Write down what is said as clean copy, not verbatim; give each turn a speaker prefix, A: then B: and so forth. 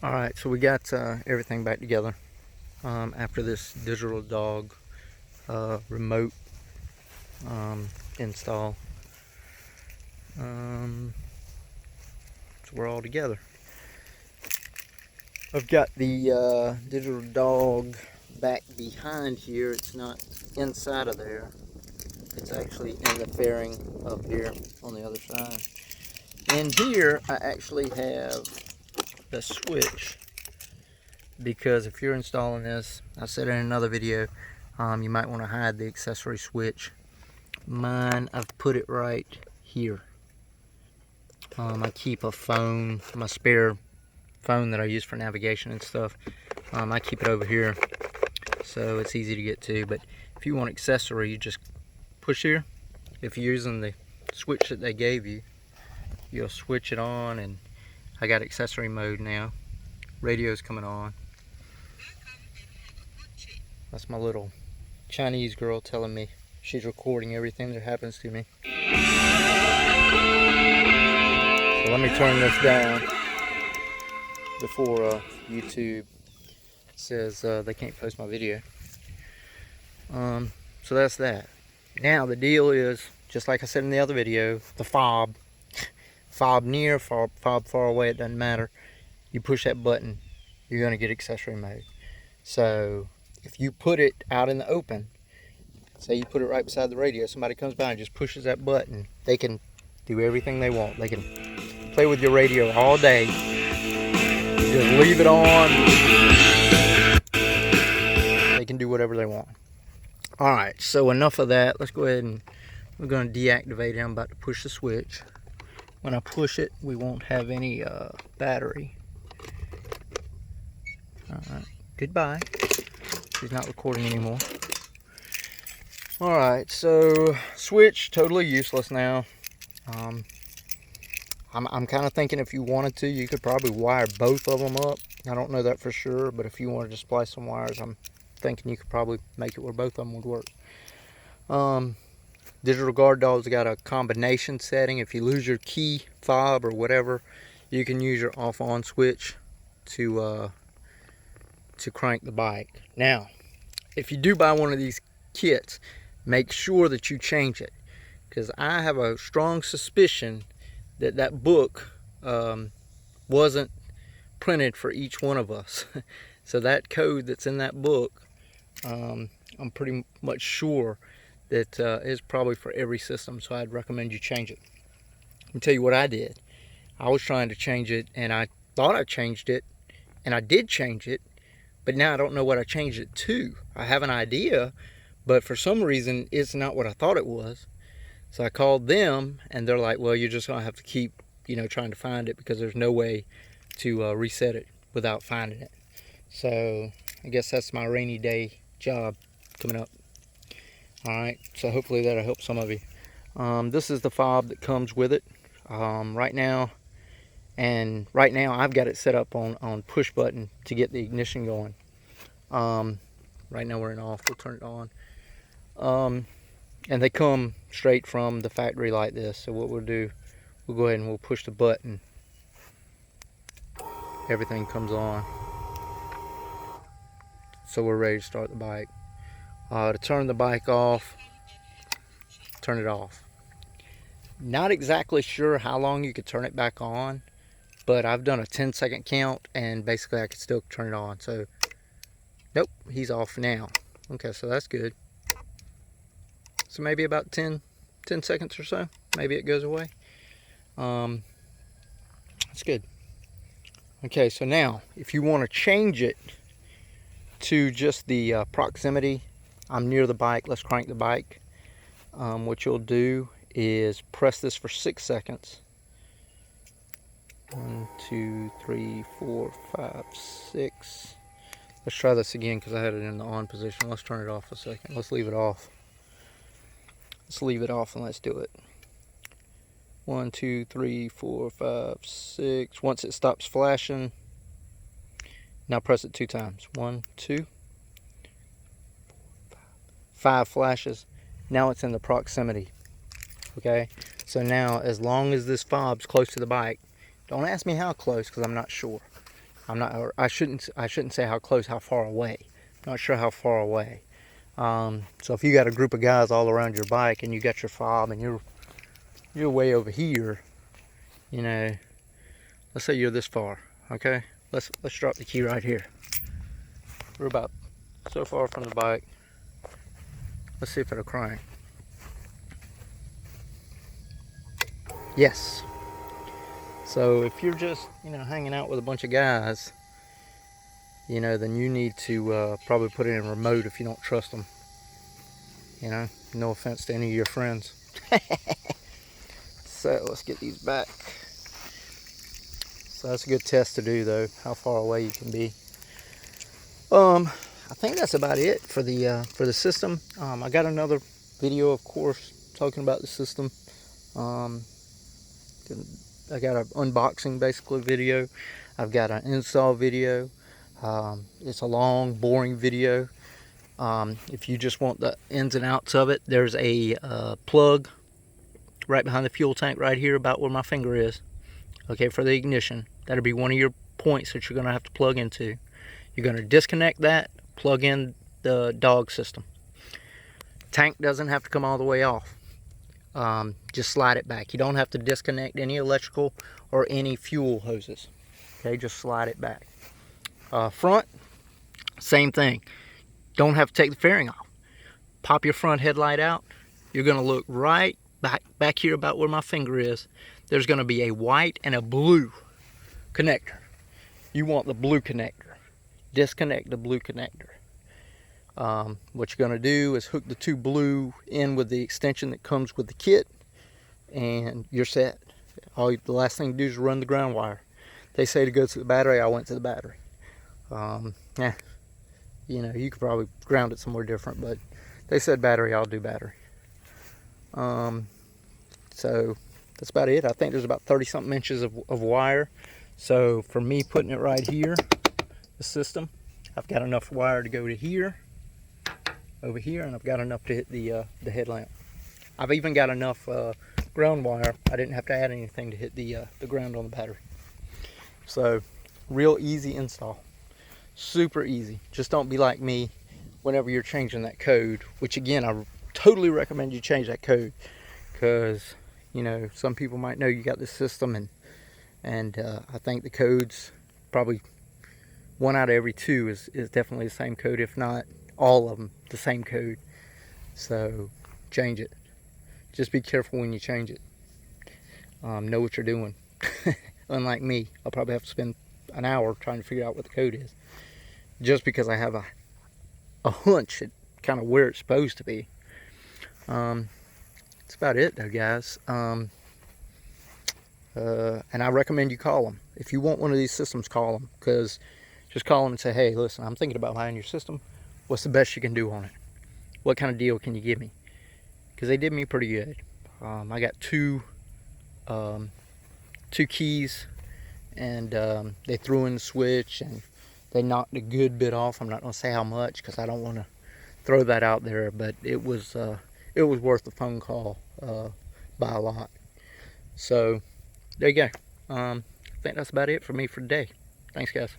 A: Alright, so we got everything back together after this digital Dawg remote install. So we're all together. I've got the digital Dawg back behind here. It's not inside of there. It's actually in the fairing up here on the other side. In here, I actually have the switch, because if you're installing this, I said in another video, you might want to hide the accessory switch. Mine, I've put it right here. I keep a phone, my spare phone that I use for navigation and stuff. I keep it over here, so it's easy to get to. But if you want accessory, you just push here. If you're using the switch that they gave you, you'll switch it on, and I got accessory mode now. Radio's coming on. That's my little Chinese girl telling me she's recording everything that happens to me. So let me turn this down before YouTube says they can't post my video. So that's that. Now the deal is, just like I said in the other video, the fob near, fob far away, it doesn't matter. You push that button, you're going to get accessory mode. So if you put it out in the open, say you put it right beside the radio, somebody comes by and just pushes that button, they can do everything they want. They can play with your radio all day. Just leave it on. They can do whatever they want. Alright, so enough of that. Let's go ahead and we're going to deactivate it. I'm about to push the switch. When I push it, we won't have any battery. Alright, goodbye. She's not recording anymore. Alright, so switch, totally useless now. I'm kind of thinking if you wanted to, you could probably wire both of them up. I don't know that for sure, but if you wanted to splice some wires, I'm thinking you could probably make it where both of them would work. Digital guard dog's got a combination setting. If you lose your key fob or whatever, you can use your off-on switch to crank the bike. Now, if you do buy one of these kits, make sure that you change it, because I have a strong suspicion that that book wasn't printed for each one of us. So that code that's in that book, I'm pretty much sure that is probably for every system, so I'd recommend you change it. Let me tell you what I did. I was trying to change it, and I thought I changed it, and I did change it, but now I don't know what I changed it to. I have an idea, but for some reason it's not what I thought it was. So I called them, and they're like, well, you're just gonna have to keep, trying to find it, because there's no way to reset it without finding it. So I guess that's my rainy day job coming up. Alright, so hopefully that'll help some of you. This is the fob that comes with it right now. And right now I've got it set up on push button to get the ignition going. Right now we're in off. We'll turn it on. And they come straight from the factory like this. So what we'll do, we'll go ahead and we'll push the button. Everything comes on. So we're ready to start the bike. To turn the bike off, turn it off. Not exactly sure how long you could turn it back on, but I've done a 10-second count, and basically I could still turn it on. So, nope, he's off now. Okay, so that's good. So maybe about 10 seconds or so, maybe it goes away. That's good. Okay, so now, if you want to change it to just the proximity, I'm near the bike, let's crank the bike. What you'll do is press this for 6 seconds. 1, 2, 3, 4, 5, 6. Let's try this again, because I had it in the on position. Let's turn it off a second. Let's leave it off. Let's leave it off and let's do it. 1, 2, 3, 4, 5, 6. Once it stops flashing, now press it 2 times. 1, 2, 5 flashes. Now it's in the proximity. Okay, so now as long as this fob's close to the bike, don't ask me how close, because I'm not sure. I'm not, or I shouldn't say how close, how far away. Not sure how far away. So if you got a group of guys all around your bike and you got your fob and you're way over here, you know, let's say you're this far, okay? Let's drop the key right here. We're about so far from the bike. Let's see if it'll crank. Yes. So if you're just, you know, hanging out with a bunch of guys, you know, then you need to probably put it in remote if you don't trust them. You know, no offense to any of your friends. So let's get these back. So that's a good test to do, though, how far away you can be. I think that's about it for the system. I got another video, of course, talking about the system. I got an unboxing, basically, video. I've got an install video. It's a long, boring video. If you just want the ins and outs of it, there's a plug right behind the fuel tank right here, about where my finger is. Okay, for the ignition. That'll be one of your points that you're going to have to plug into. You're going to disconnect that, plug in the Dawg system. Tank doesn't have to come all the way off. Just slide it back. You don't have to disconnect any electrical or any fuel hoses. Okay, just slide it back. Front, same thing. Don't have to take the fairing off. Pop your front headlight out. You're going to look right back here about where my finger is. There's going to be a white and a blue connector. You want the blue connector. Disconnect the blue connector. What you're going to do is hook the two blue in with the extension that comes with the kit, and you're set. The last thing to do is run the ground wire. They say to go to the battery. I went to the battery. Yeah, you know, you could probably ground it somewhere different, but they said battery. I'll do battery. So that's about it. I think there's about 30-something inches of wire. So for me putting it right here, the system, I've got enough wire to go to here, over here, and I've got enough to hit the headlamp. I've even got enough ground wire. I didn't have to add anything to hit the ground on the battery. So real easy install, super easy. Just don't be like me whenever you're changing that code, which again, I totally recommend you change that code, because you know, some people might know you got this system, and I think the codes, probably 1 out of every 2 is definitely the same code, if not all of them the same code. So change it. Just be careful when you change it. Know what you're doing. Unlike me, I'll probably have to spend an hour trying to figure out what the code is, just because I have a hunch at kind of where it's supposed to be. That's about it, though, guys. And I recommend you call them. If you want one of these systems, call them. Because just call them and say, hey, listen, I'm thinking about buying your system. What's the best you can do on it? What kind of deal can you give me? Because they did me pretty good. I got two keys, and they threw in the switch, and they knocked a good bit off. I'm not going to say how much, because I don't want to throw that out there, but it was worth the phone call by a lot. So there you go. I think that's about it for me for today. Thanks, guys.